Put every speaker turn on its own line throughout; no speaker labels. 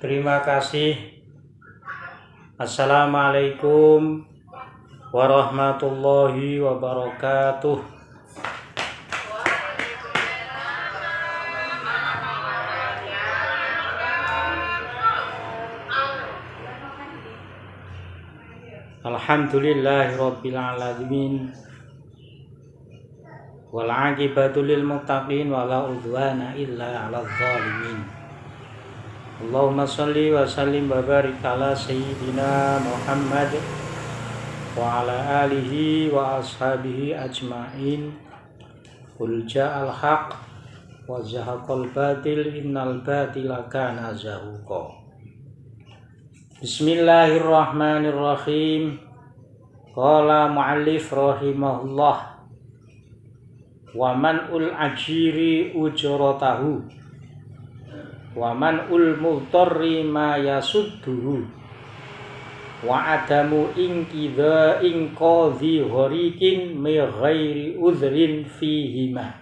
Terima kasih. Assalamualaikum warahmatullahi wabarakatuh. Alhamdulillahirabbil alamin. Wal 'aqibatu lil muttaqin wa la udwana illa 'alal zalimin. Allahumma shalli wa sallim wa barik ala sayyidina Muhammad wa ala alihi wa ashabihi ajma'in. Qul ja'al haqq wa zahaqal batil innal batila kana zahuqa. Bismillahirrahmanirrahim. Qala mu'allif rahimahullah wa man'ul ajiri ujratahu wa man'ul mutarri ma yasudduhu wa adamu inqadhi ghariqin mi ghairi udhrin fihima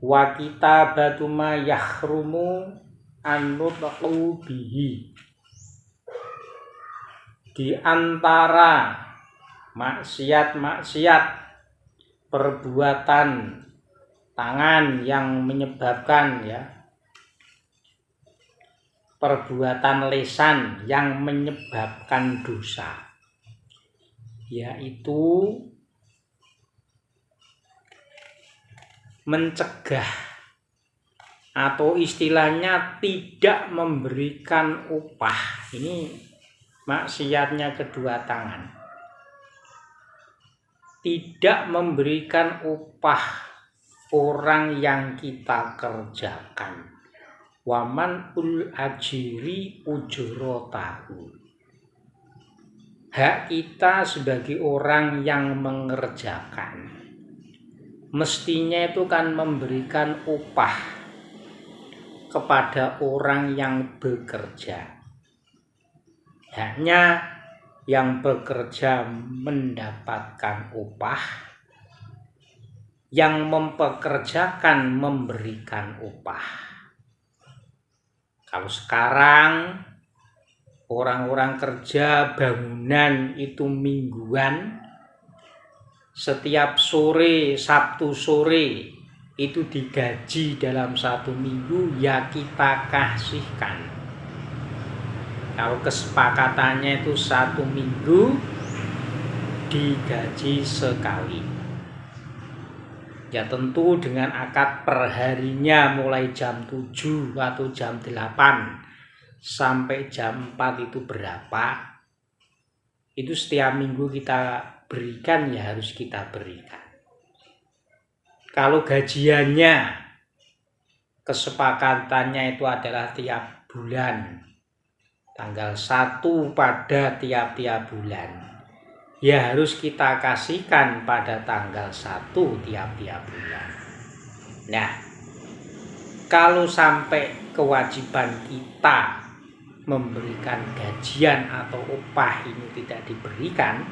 wa kitabatu ma yahrumu an-nutqu bihi. Di antara maksiat-maksiat perbuatan tangan yang menyebabkan perbuatan lisan yang menyebabkan dosa, yaitu mencegah atau istilahnya tidak memberikan upah. Ini maksiatnya kedua tangan. Tidak memberikan upah orang yang kita kerjakan. Waman ul ajiri ujrotahu. Hak kita sebagai orang yang mengerjakan, mestinya itu kan memberikan upah kepada orang yang bekerja. Hanya yang bekerja mendapatkan upah, yang mempekerjakan memberikan upah. Kalau sekarang orang-orang kerja bangunan itu mingguan, setiap sore, Sabtu sore itu digaji dalam satu minggu, ya kita kasihkan. Kalau kesepakatannya itu satu minggu digaji sekali, ya tentu dengan akad perharinya mulai jam 7 atau jam 8 sampai jam 4 itu berapa, itu setiap minggu kita berikan, ya harus kita berikan. Kalau gajiannya kesepakatannya itu adalah tiap bulan, tanggal 1 pada tiap-tiap bulan, ya harus kita kasihkan pada tanggal 1 tiap-tiap bulan. Nah, kalau sampai kewajiban kita memberikan gajian atau upah ini tidak diberikan,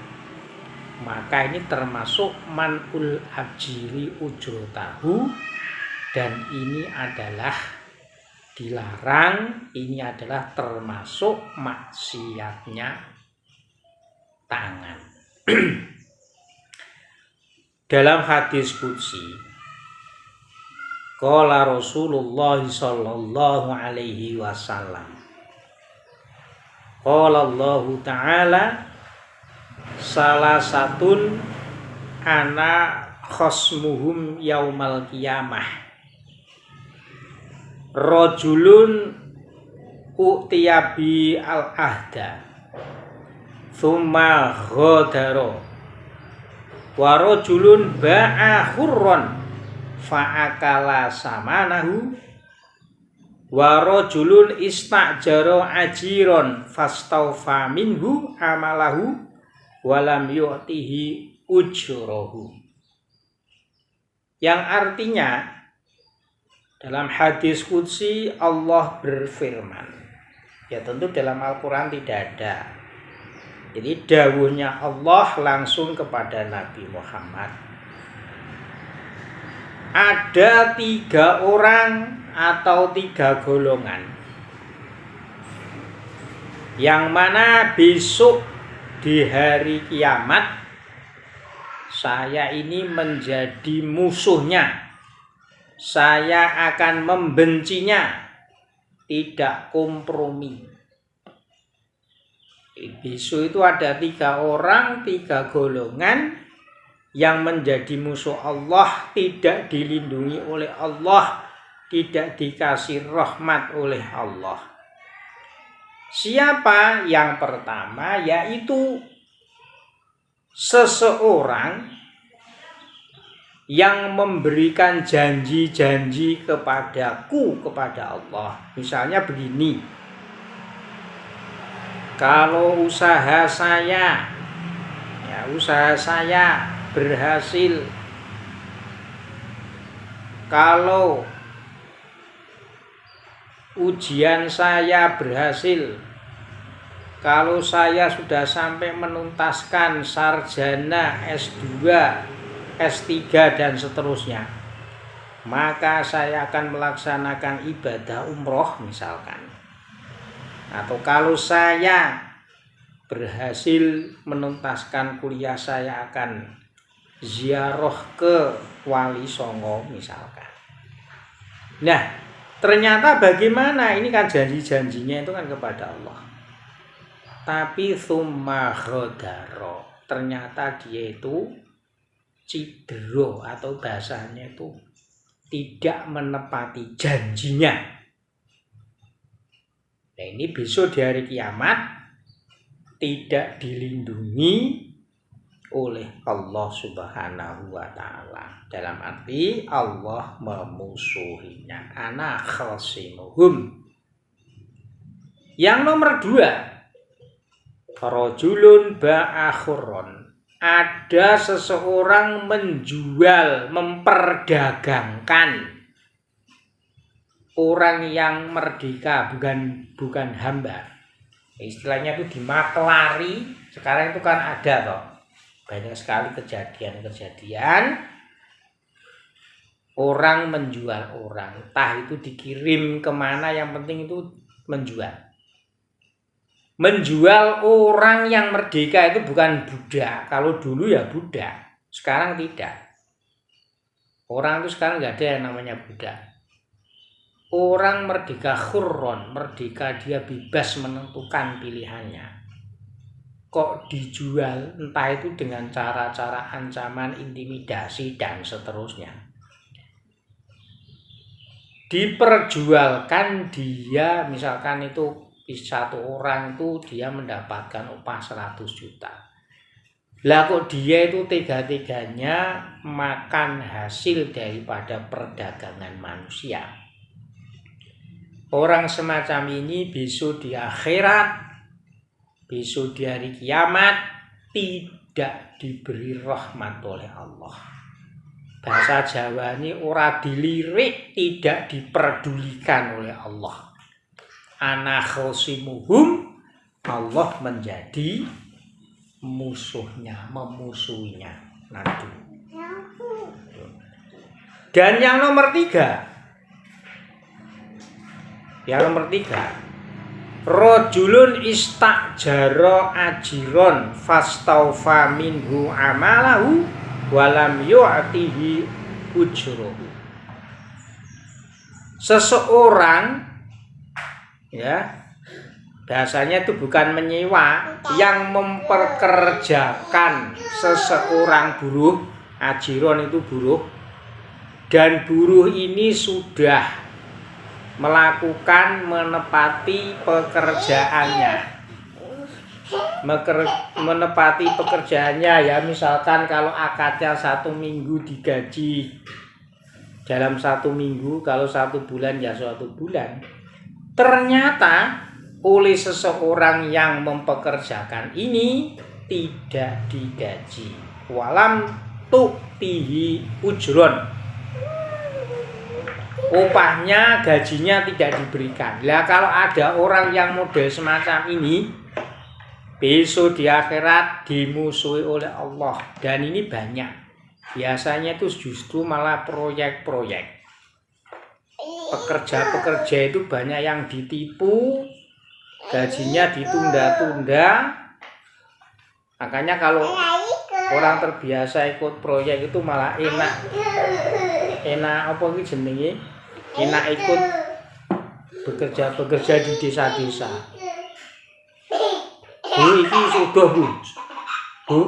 maka ini termasuk man'ul ajiri ujrotahu, dan ini adalah dilarang, ini adalah termasuk maksiatnya tangan. Dalam hadis qudsi, qala Rasulullah sallallahu alaihi wasallam, qala Allah Ta'ala, salah satun ana khosmuhum yaumal qiyamah, rajulun u'tiyabi al-ahda thumma ghadara wa rajulun ba'a hurran fa'akala samanahu wa rajulun istajara ajiron fastawfa minhu amalahu walam yu'tihi ujrohu. Yang artinya, dalam hadis qudsi Allah berfirman, ya tentu dalam Al-Quran tidak ada, jadi dawuhnya Allah langsung kepada Nabi Muhammad. Ada 3 orang atau 3 golongan yang mana besok di hari kiamat saya ini menjadi musuhnya, saya akan membencinya, tidak kompromi. Besok itu ada 3 orang, 3 golongan yang menjadi musuh Allah, tidak dilindungi oleh Allah, tidak dikasih rahmat oleh Allah. Siapa? Yang pertama yaitu seseorang yang memberikan janji-janji kepadaku, kepada Allah. Misalnya begini, kalau usaha saya berhasil, kalau ujian saya berhasil, kalau saya sudah sampai menuntaskan sarjana S2, S3 dan seterusnya, maka saya akan melaksanakan ibadah umroh misalkan. Atau kalau saya berhasil menuntaskan kuliah, saya akan ziarah ke Wali Songo misalkan. Nah, ternyata bagaimana? Ini kan janji-janjinya itu kan kepada Allah. Tapi tsumma ghadara, ternyata dia itu cidro, atau bahasanya itu tidak menepati janjinya. Nah, ini besok di hari kiamat tidak dilindungi oleh Allah Subhanahu wa Ta'ala. Dalam arti Allah memusuhinya. Ana khasimuhum. Yang nomor 2, rajulun ba'akhurron. Ada seseorang menjual, memperdagangkan orang yang merdeka, bukan hamba. Istilahnya itu dimaklari. Sekarang itu kan ada toh, banyak sekali kejadian-kejadian orang menjual orang, entah itu dikirim kemana, yang penting itu menjual orang yang merdeka. Itu bukan budak. Kalau dulu ya budak, sekarang tidak. Orang itu sekarang nggak ada yang namanya budak. Orang merdeka khurron, merdeka, dia bebas menentukan pilihannya. Kok dijual, entah itu dengan cara-cara ancaman, intimidasi dan seterusnya. Diperjualkan dia, misalkan itu satu orang itu dia mendapatkan upah 100 juta. Lah kok dia itu tega-teganya makan hasil daripada perdagangan manusia. Orang semacam ini besok di akhirat, besok di hari kiamat tidak diberi rahmat oleh Allah. Bahasa Jawa ini ora dilirik, tidak diperdulikan oleh Allah. Ana khosimuhum, Allah menjadi musuhnya, memusuhinya. Nanti. Dan yang nomor 3, rajulun istajara ajiron fastaufa minhu amalahu walam yu'tihi ujruhu. Seseorang, ya, bahasanya itu bukan menyewa, yang memperkerjakan seseorang buruh. Ajiron itu buruh, dan buruh ini sudah menepati pekerjaannya, ya, misalkan kalau akadnya 1 minggu digaji dalam 1 minggu, kalau 1 bulan ya 1 bulan. Ternyata oleh seseorang yang mempekerjakan ini tidak digaji, walam tu'tihi ujron, upahnya, gajinya tidak diberikan. Lah kalau ada orang yang model semacam ini, besok di akhirat dimusuhi oleh Allah. Dan ini banyak. Biasanya itu justru malah proyek-proyek. Pekerja-pekerja itu banyak yang ditipu, gajinya ditunda-tunda. Makanya kalau orang terbiasa ikut proyek itu malah enak apa iki jenenge? Enak ikut bekerja di desa-desa. Bu, iki sudah Bu. Bu.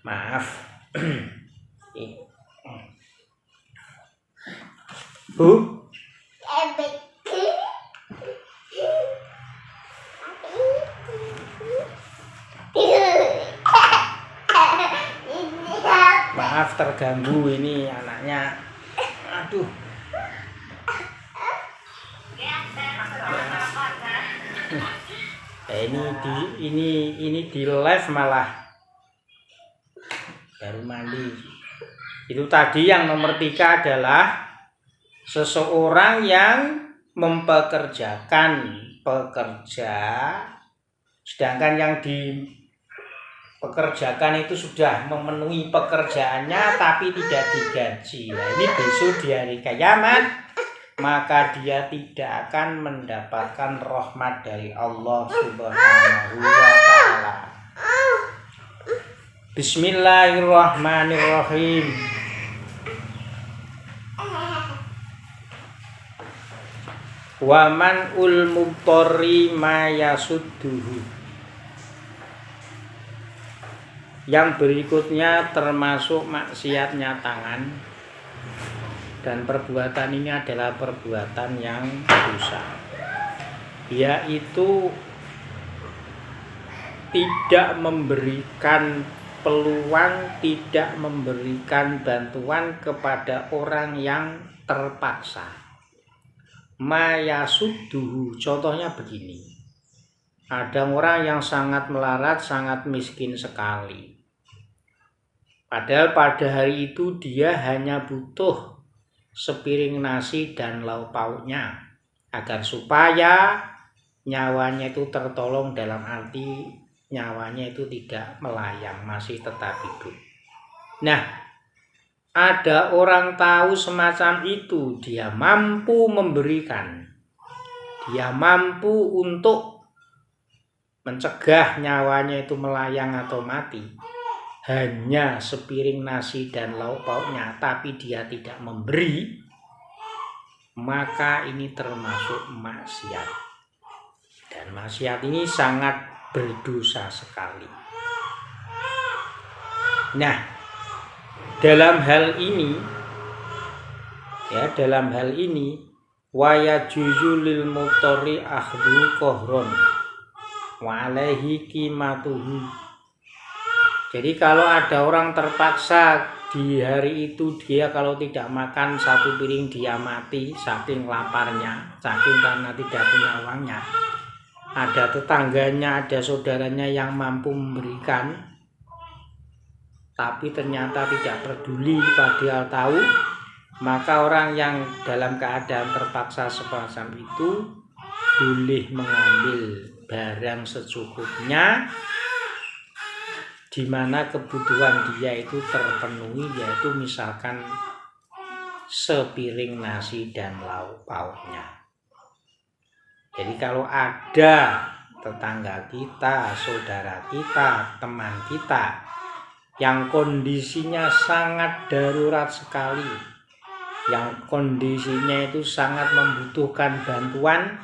Maaf. Bu. Maaf terganggu ini anaknya. Aduh. Ini di live malah baru mandi. Itu tadi yang nomor 3 adalah seseorang yang mempekerjakan pekerja, sedangkan yang dipekerjakan itu sudah memenuhi pekerjaannya tapi tidak digaji. Nah, ini besok di hari kiamat, maka dia tidak akan mendapatkan rahmat dari Allah Subhanahu wa ta'ala. Bismillahirrahmanirrahim. Wa man ul mubtari ma yasudduhu. Yang berikutnya termasuk maksiatnya tangan, dan perbuatan ini adalah perbuatan yang dosa, yaitu tidak memberikan peluang, tidak memberikan bantuan kepada orang yang terpaksa. Mayasudduhu, contohnya begini. Ada orang yang sangat melarat, sangat miskin sekali. Padahal pada hari itu dia hanya butuh sepiring nasi dan lauk pauknya agar supaya nyawanya itu tertolong, dalam arti nyawanya itu tidak melayang, masih tetap hidup. Nah, ada orang tahu semacam itu, dia mampu memberikan, dia mampu untuk mencegah nyawanya itu melayang atau mati, hanya sepiring nasi dan lauk pauknya, tapi dia tidak memberi, maka ini termasuk maksiat. Dan maksiat ini sangat berdosa sekali. Nah, dalam hal ini wa yajuzu lil mutari akhdhu qahron wa alaihi qimatuhu. Jadi kalau ada orang terpaksa di hari itu, dia kalau tidak makan satu piring dia mati saking laparnya, saking karena tidak punya uangnya. Ada tetangganya, ada saudaranya yang mampu memberikan, tapi ternyata tidak peduli padahal tahu, maka orang yang dalam keadaan terpaksa semacam itu boleh mengambil barang secukupnya, di mana kebutuhan dia itu terpenuhi, yaitu misalkan sepiring nasi dan lauk pauknya. Jadi kalau ada tetangga kita, saudara kita, teman kita yang kondisinya sangat darurat sekali, yang kondisinya itu sangat membutuhkan bantuan,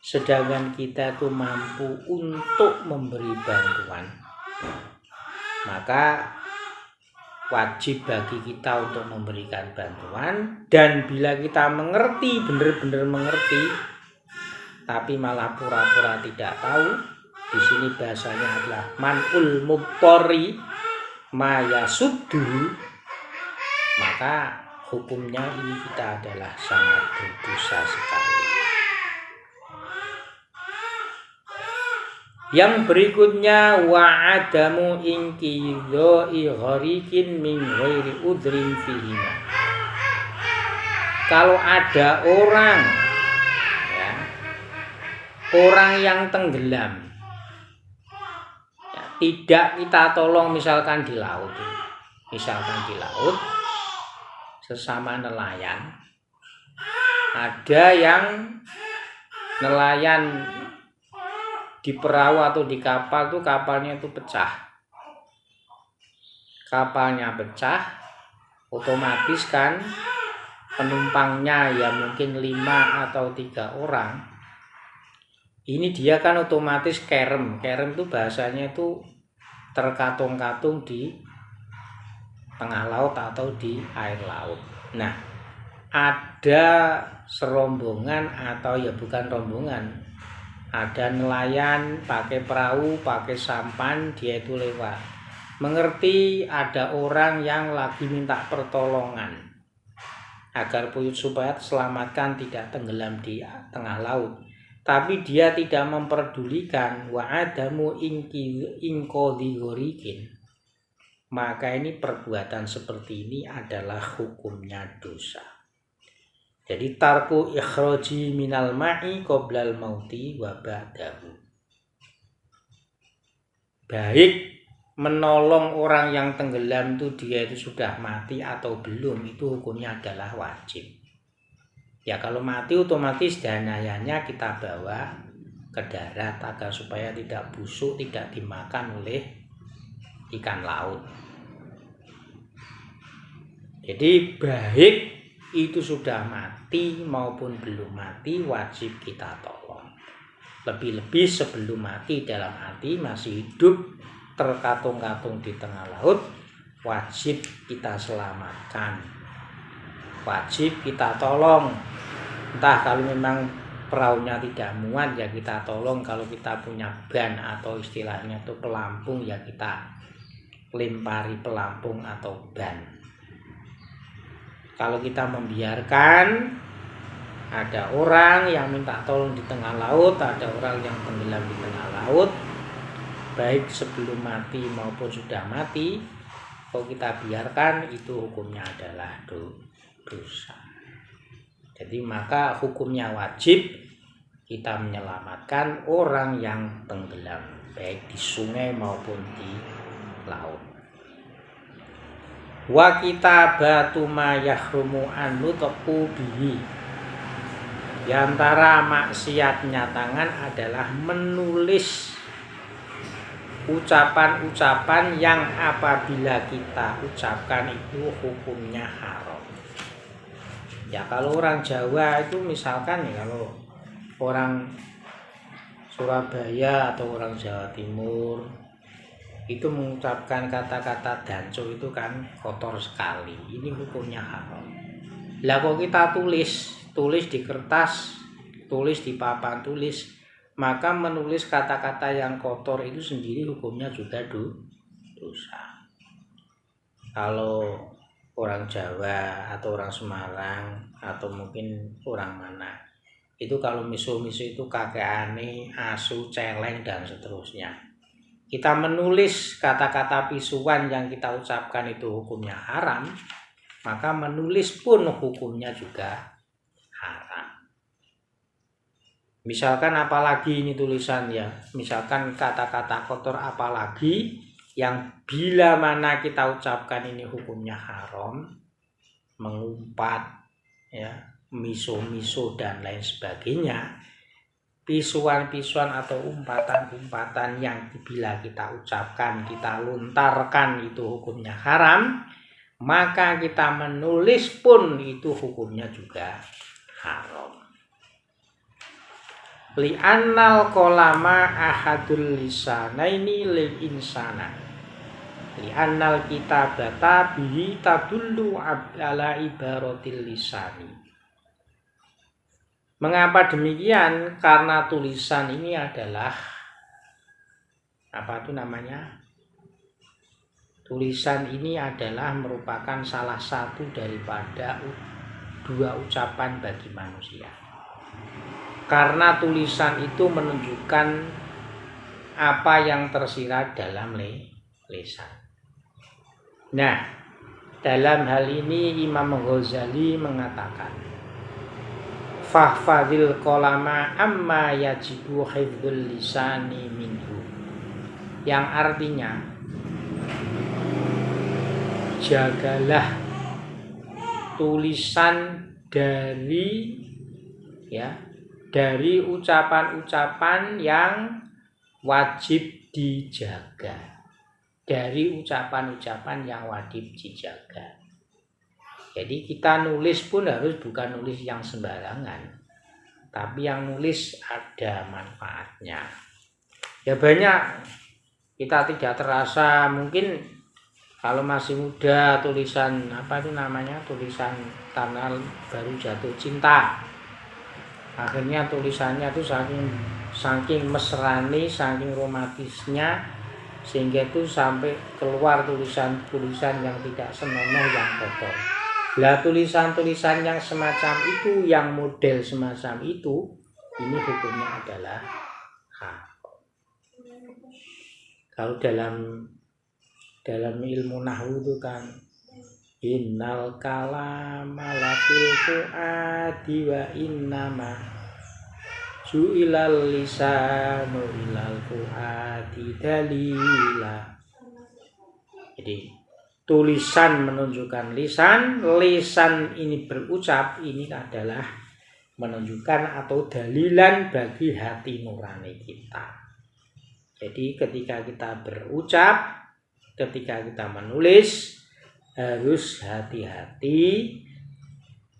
sedangkan kita itu mampu untuk memberi bantuan, maka wajib bagi kita untuk memberikan bantuan. Dan bila kita mengerti, benar-benar mengerti, tapi malah pura-pura tidak tahu, di sini bahasanya adalah man'ul mubtari mayasuddu, maka hukumnya ini kita adalah sangat berdosa sekali. Yang berikutnya wa adamu inqidha'i ghariqin min ghairi udrin fihima. Kalau ada orang yang tenggelam, ya, tidak kita tolong, misalkan di laut, sesama nelayan. Ada yang nelayan di perahu atau di kapal tuh kapalnya itu pecah. Kapalnya pecah, otomatis kan penumpangnya ya mungkin 5 atau 3 orang. Ini dia kan otomatis kerem. Kerem itu bahasanya itu terkatung-katung di tengah laut atau di air laut. Nah, ada serombongan atau ya bukan rombongan, ada nelayan pakai perahu, pakai sampan, dia itu lewat. Mengerti ada orang yang lagi minta pertolongan agar supaya selamatkan tidak tenggelam di tengah laut. Tapi dia tidak memperdulikan wa'adamu inqadhigorikin. Maka ini perbuatan seperti ini adalah hukumnya dosa. Jadi tarku ikhraji minal ma'i qoblal mauti wa ba'dahu. Baik menolong orang yang tenggelam itu dia itu sudah mati atau belum, itu hukumnya adalah wajib. Ya kalau mati otomatis jenazahnya kita bawa ke darat agar supaya tidak busuk, tidak dimakan oleh ikan laut. Jadi baik itu sudah mati maupun belum mati wajib kita tolong. Lebih-lebih sebelum mati dalam arti masih hidup terkatung-katung di tengah laut, wajib kita selamatkan, wajib kita tolong. Entah kalau memang perahunya tidak muat ya kita tolong, kalau kita punya ban atau istilahnya itu pelampung ya kita lempari pelampung atau ban. Kalau kita membiarkan ada orang yang minta tolong di tengah laut, ada orang yang tenggelam di tengah laut, baik sebelum mati maupun sudah mati, kalau kita biarkan itu hukumnya adalah dosa. Jadi maka hukumnya wajib kita menyelamatkan orang yang tenggelam baik di sungai maupun di laut. Wa kitabatu ma yahrumu an nutqu bihi. Di antara maksiatnya tangan adalah menulis ucapan-ucapan yang apabila kita ucapkan itu hukumnya haram. Ya kalau orang Jawa itu misalkan ya, kalau orang Surabaya atau orang Jawa Timur itu mengucapkan kata-kata danco itu kan kotor sekali, ini hukumnya haram. Lah kok kita tulis di kertas, tulis di papan tulis, maka menulis kata-kata yang kotor itu sendiri hukumnya juga dosa. Kalau orang Jawa atau orang Semarang atau mungkin orang mana, itu kalau miso-miso itu kakeane, asu, celeng dan seterusnya. Kita menulis kata-kata pisuan yang kita ucapkan itu hukumnya haram, maka menulis pun hukumnya juga haram. Misalkan apalagi ini tulisan ya, misalkan kata-kata kotor apalagi yang bila mana kita ucapkan ini hukumnya haram, mengumpat ya, miso-miso dan lain sebagainya, pisuan-pisuan atau umpatan-umpatan yang bila kita ucapkan, kita lontarkan itu hukumnya haram, maka kita menulis pun itu hukumnya juga haram. Li'annal kolama ahadul lisanaini lil insana. Li'annal kitabata bihi tadullu ala ibaratil lisani. Mengapa demikian? Karena tulisan ini adalah apa itu namanya? Tulisan ini adalah merupakan salah satu daripada 2 ucapan bagi manusia. Karena tulisan itu menunjukkan apa yang tersirat dalam lisan. Nah, dalam hal ini Imam Ghazali mengatakan, fahfadil kolama amma yajibu hifdzul lisani minhu, yang artinya jagalah tulisan dari ucapan-ucapan yang wajib dijaga. Dari ucapan-ucapan yang wajib dijaga. Jadi kita nulis pun bukan nulis yang sembarangan, tapi yang nulis ada manfaatnya. Ya banyak kita tidak terasa, mungkin kalau masih muda tulisan tulisan karena baru jatuh cinta. Akhirnya tulisannya itu saking mesrani, saking romantisnya, sehingga itu sampai keluar tulisan-tulisan yang tidak senonoh, yang kotor. Lah tulisan-tulisan yang semacam itu, yang model semacam itu, ini hukumnya adalah haram. Kalau dalam ilmu nahwu itu kan innal kalama lafil fuadi wa innama ju'ilal lisanu ilal fuadi dalila. Jadi tulisan menunjukkan lisan, lisan ini berucap, ini adalah menunjukkan atau dalilan bagi hati nurani kita. Jadi ketika kita berucap, ketika kita menulis, harus hati-hati,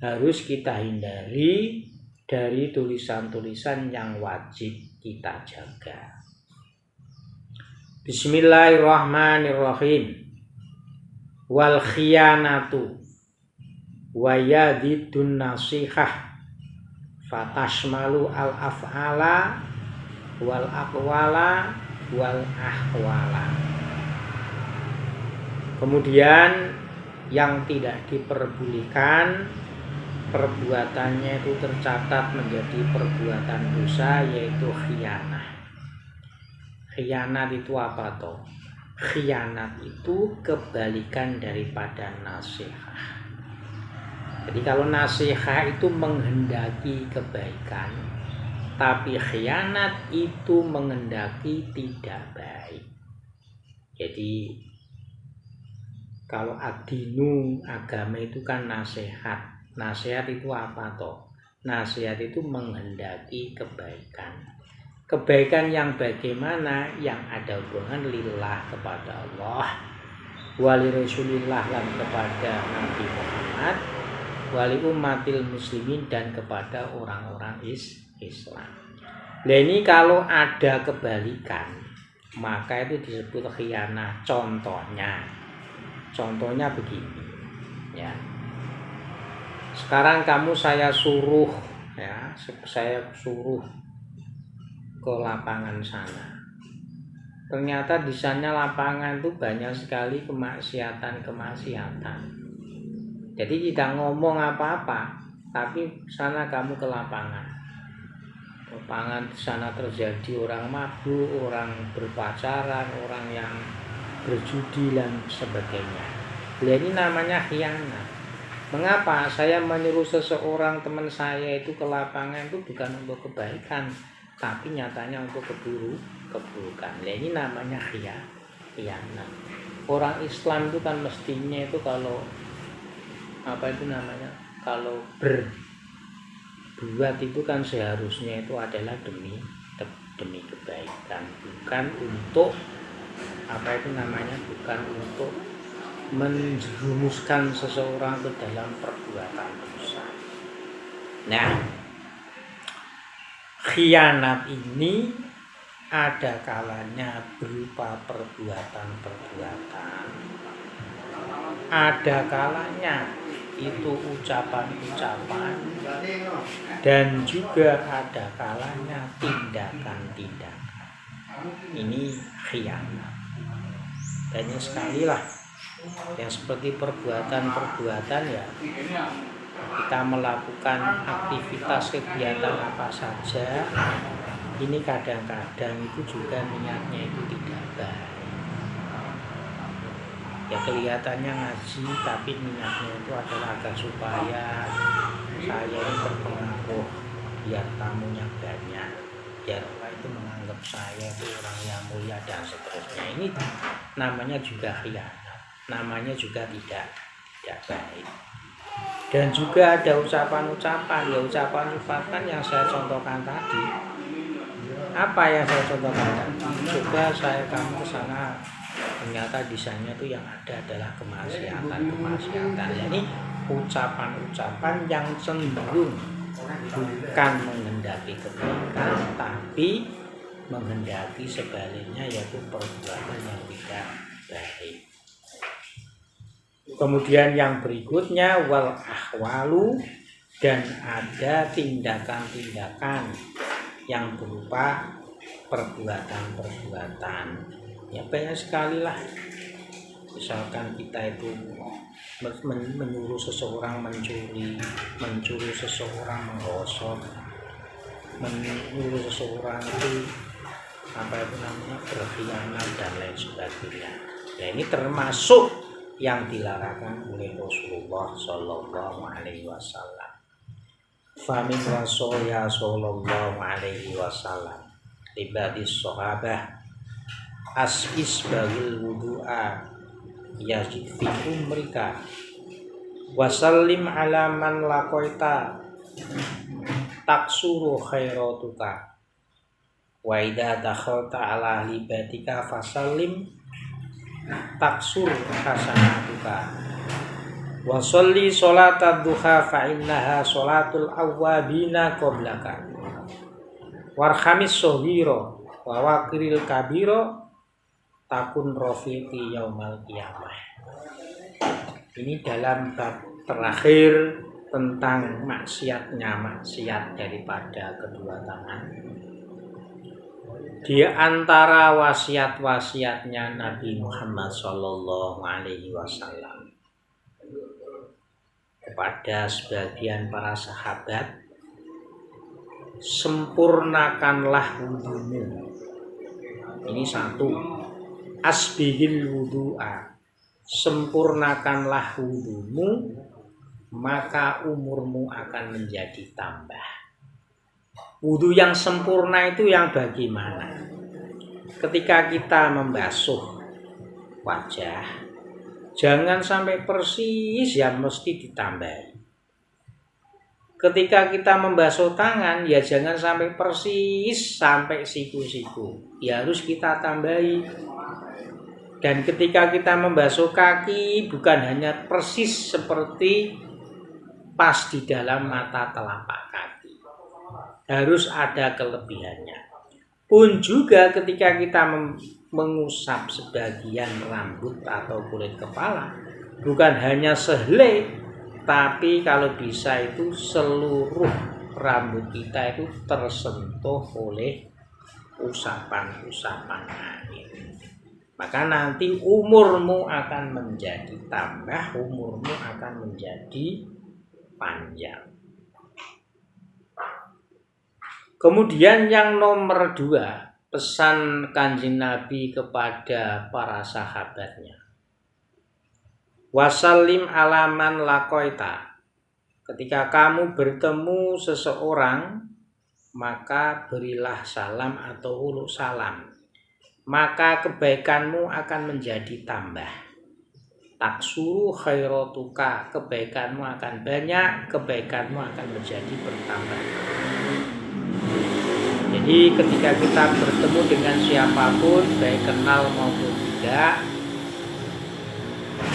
harus kita hindari dari tulisan-tulisan yang wajib kita jaga. Bismillahirrahmanirrahim. Wal khiyanatu wa yadidun nasihah fatashmalu al af'ala wal aqwala wal ahwala. Kemudian yang tidak diperbolehkan, perbuatannya itu tercatat menjadi perbuatan dosa, yaitu khianat. Khianat itu apa toh? Khianat itu kebalikan daripada nasihat. Jadi kalau nasihat itu menghendaki kebaikan, tapi khianat itu menghendaki tidak baik. Jadi kalau adinu, agama itu kan nasihat. Nasihat itu apa toh? Nasihat itu menghendaki kebaikan. Kebaikan yang bagaimana? Yang ada hubungan lillah kepada Allah, wali Rasulillah dan kepada Nabi Muhammad, wali umatil muslimin dan kepada orang-orang Islam. Nah ini kalau ada kebalikan, maka itu disebut khianat. Contohnya begini, ya. Sekarang saya suruh ke lapangan sana. Ternyata di sana lapangan itu banyak sekali kemaksiatan. Jadi tidak ngomong apa-apa, tapi sana kamu ke lapangan. Lapangan di sana terjadi orang mabuk, orang berpacaran, orang yang berjudi dan sebagainya. Ini namanya khianat. Mengapa saya menyuruh seseorang teman saya itu ke lapangan itu bukan untuk kebaikan, tapi nyatanya untuk keburukan. Ini namanya khianat. Orang Islam itu kan mestinya itu kalau kalau berbuat itu kan seharusnya itu adalah demi kebaikan, bukan untuk bukan untuk menjerumuskan seseorang ke dalam perbuatan dosa. Nah, khianat ini ada kalanya berupa perbuatan, ada kalanya itu ucapan-ucapan, dan juga ada kalanya tindakan-tindakan. Ini khianat. Banyak sekali lah yang seperti perbuatan ya, kita melakukan aktivitas kegiatan apa saja, ini kadang-kadang itu juga niatnya itu tidak baik. Ya kelihatannya ngaji, tapi niatnya itu adalah agar supaya saya ini terpengaruh, biar tamunya banyak, biar orang itu menganggap saya itu orang yang mulia dan seterusnya. Ini namanya juga khianat, namanya juga tidak baik. Dan juga ada ucapan-ucapan, ya ucapan-ucapan yang saya contohkan tadi. Apa yang saya contohkan tadi? Coba saya kamu ke sana, ternyata di sana itu yang ada adalah kemaksiatan. Ini ucapan-ucapan yang cenderung bukan menghendaki kebaikan, tapi menghendaki sebaliknya, yaitu perbuatan yang tidak baik. Kemudian yang berikutnya wal ahwalu, dan ada tindakan-tindakan yang berupa perbuatan-perbuatan. Ya banyak sekali lah. Misalkan kita itu menyuruh seseorang mencuri, menyuruh seseorang menggosok, menyuruh seseorang itu berkhianat dan lain sebagainya. Ya ini termasuk yang dilarangkan oleh Rasulullah Shallallahu Alaihi Wasallam. Famin Rasulya Shallallahu Alaihi Wasallam ibadis sahabah asbis bagil wudu'a yazid fi umrika wasallim ala man laqaita taksuru khairatuka wa idza dakhalta ala libatika fasallim taksur hasanatuka wa sholli sholatad duha fa innaha sholatul awwabina qablaka warhamis shoghira wa waqiril kabira takun rafiqi yaumal qiyamah. Ini dalam bab terakhir tentang maksiat daripada kedua tangan. Di antara wasiat-wasiatnya Nabi Muhammad Shallallahu Alaihi Wasallam kepada sebagian para sahabat, sempurnakanlah wudumu. Ini satu, asbihil wudu'a, sempurnakanlah wudumu, maka umurmu akan menjadi tambah. Wudu yang sempurna itu yang bagaimana? Ketika kita membasuh wajah, jangan sampai persis, ya mesti ditambahi. Ketika kita membasuh tangan, ya jangan sampai persis sampai siku-siku, ya harus kita tambahi. Dan ketika kita membasuh kaki, bukan hanya persis seperti pas di dalam mata telapak kaki, harus ada kelebihannya. Pun juga ketika kita mengusap sebagian rambut atau kulit kepala, bukan hanya sehelai, tapi kalau bisa itu seluruh rambut kita itu tersentuh oleh usapan-usapan air. Maka nanti umurmu akan menjadi tambah, umurmu akan menjadi panjang. Kemudian yang nomor 2, pesan Kanjeng Nabi kepada para sahabatnya. Wasallim alaman lakoita. Ketika kamu bertemu seseorang, maka berilah salam atau uluk salam. Maka kebaikanmu akan menjadi tambah. Taksuru khairatuka, kebaikanmu akan banyak, kebaikanmu akan menjadi bertambah. Jadi ketika kita bertemu dengan siapapun, baik kenal maupun tidak,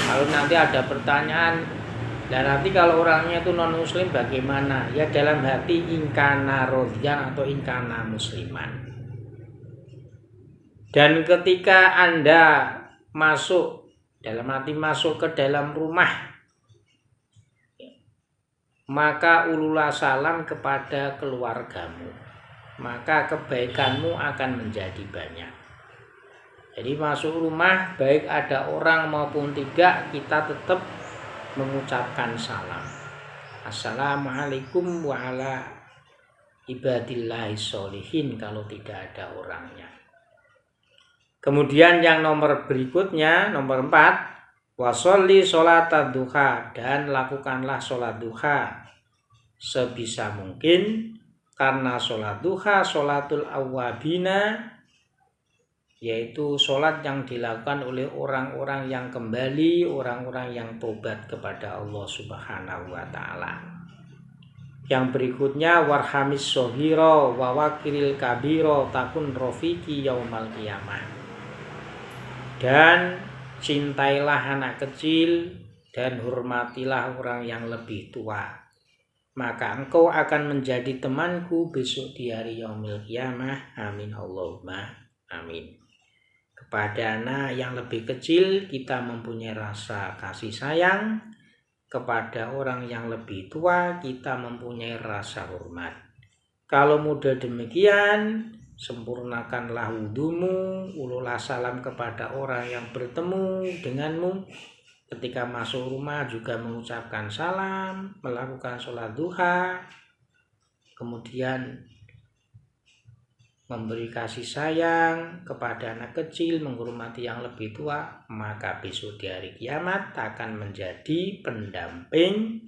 kalau nanti ada pertanyaan, dan nanti kalau orangnya itu non muslim bagaimana? Ya dalam hati ingkana rodian atau ingkana musliman. Dan ketika Anda masuk, dalam arti masuk ke dalam rumah, maka ululah salam kepada keluargamu, maka kebaikanmu akan menjadi banyak. Jadi masuk rumah, baik ada orang maupun tidak, kita tetap mengucapkan salam. Assalamualaikum wa ala ibadillahi sholihin kalau tidak ada orangnya. Kemudian yang nomor berikutnya, nomor 4, washolli sholatad duha, dan lakukanlah sholat duha sebisa mungkin, karena sholat duha sholatul awwabina, yaitu sholat yang dilakukan oleh orang-orang yang kembali, orang-orang yang tobat kepada Allah Subhanahu wa Ta'ala. Yang berikutnya, warhamis sohiro wa wakiril kabiro takun rofiki yaumal qiyamah. Dan cintailah anak kecil dan hormatilah orang yang lebih tua, maka engkau akan menjadi temanku besok di hari yaumil qiyamah. Amin Allahumma amin. Kepada anak yang lebih kecil kita mempunyai rasa kasih sayang, kepada orang yang lebih tua kita mempunyai rasa hormat. Kalau mudah demikian, sempurnakanlah wudumu, ulurlah salam kepada orang yang bertemu denganmu. Ketika masuk rumah juga mengucapkan salam, melakukan sholat duha, kemudian memberi kasih sayang kepada anak kecil, menghormati yang lebih tua, maka besok di hari kiamat akan menjadi pendamping,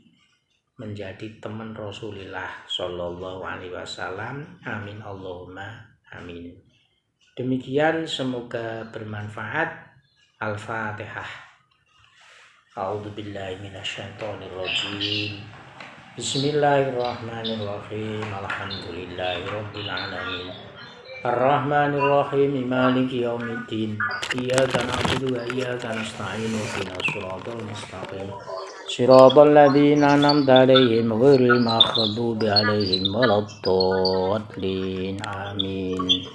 menjadi teman Rasulullah Shallallahu Alaihi Wasallam. Amin Allahumma amin. Demikian, semoga bermanfaat. Al-Fatihah. A'udzubillahi minasyaitonirrajim. Bismillahirrahmanirrahim. Alhamdulillahirabbil alamin. Ar-Rahmanir-Rahim, Maliki Yaumiddin. Iyyaka na'budu wa iyyaka nasta'in. Ihdinas shiratal mustaqim. Shiratal ladzina an'amta 'alaihim ghairil maghdubi 'alaihim waladdallin. Amin.